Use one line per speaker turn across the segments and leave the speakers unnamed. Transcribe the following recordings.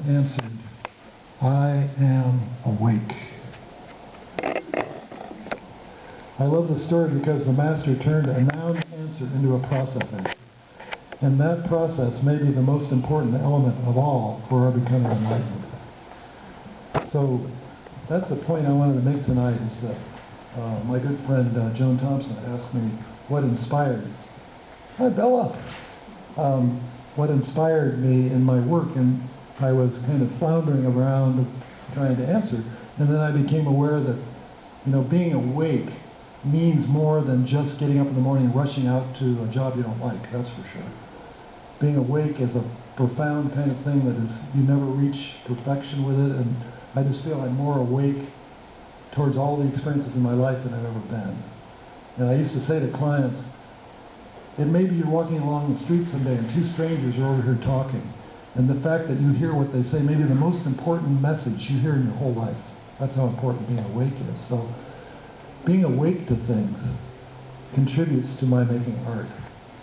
answered, "I am awake." I love this story because the master turned a noun answer into a process answer. And that process may be the most important element of all for our becoming enlightened. So that's the point I wanted to make tonight, is that my good friend Joan Thompson asked me what inspired. Hi, Bella. What inspired me in my work, and I was kind of floundering around trying to answer, and then I became aware that, being awake means more than just getting up in the morning and rushing out to a job you don't like, that's for sure. Being awake is a profound kind of thing that is, you never reach perfection with it, and I just feel I'm more awake towards all the experiences in my life than I've ever been. And I used to say to clients, it may be you're walking along the street someday and two strangers are over here talking, and the fact that you hear what they say may be the most important message you hear in your whole life. That's how important being awake is. So being awake to things contributes to my making art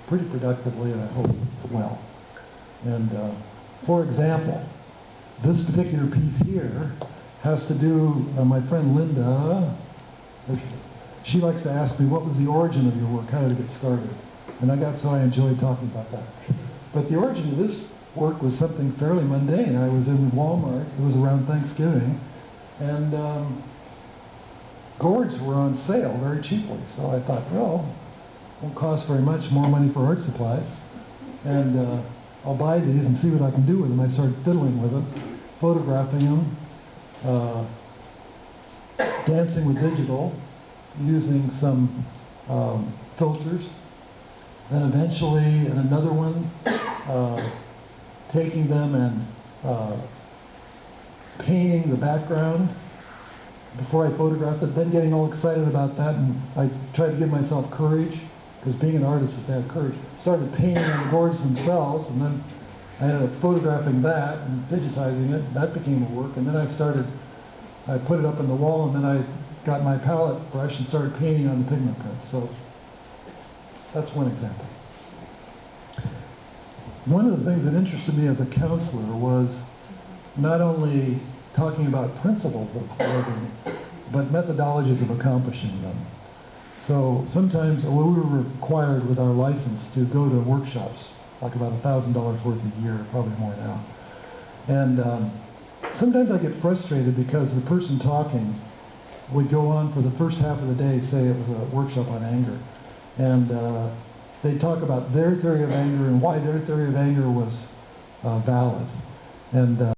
pretty productively, and I hope well. And for example, this particular piece here has to do, my friend Linda, she likes to ask me, what was the origin of your work? How did it get started? And I enjoyed talking about that. But the origin of this work was something fairly mundane. I was in Walmart, it was around Thanksgiving, and gourds were on sale very cheaply. So I thought, well, won't cost very much, more money for art supplies, and I'll buy these and see what I can do with them. I started fiddling with them, photographing them, dancing with digital, using some filters, then eventually in another one, taking them and painting the background before I photographed it, then getting all excited about that, and I tried to give myself courage, because being an artist is to have courage. Started painting on the boards themselves, and then I ended up photographing that and digitizing it. That became a work, and then I put it up on the wall, and then I got my palette brush and started painting on the pigment prints. So that's one example. One of the things that interested me as a counselor was not only talking about principles of living, but methodologies of accomplishing them. So sometimes we were required with our license to go to workshops, like about $1,000 worth a year, probably more now. And sometimes I get frustrated because the person talking would go on for the first half of the day, say it was a workshop on anger, and they'd talk about their theory of anger and why their theory of anger was valid. And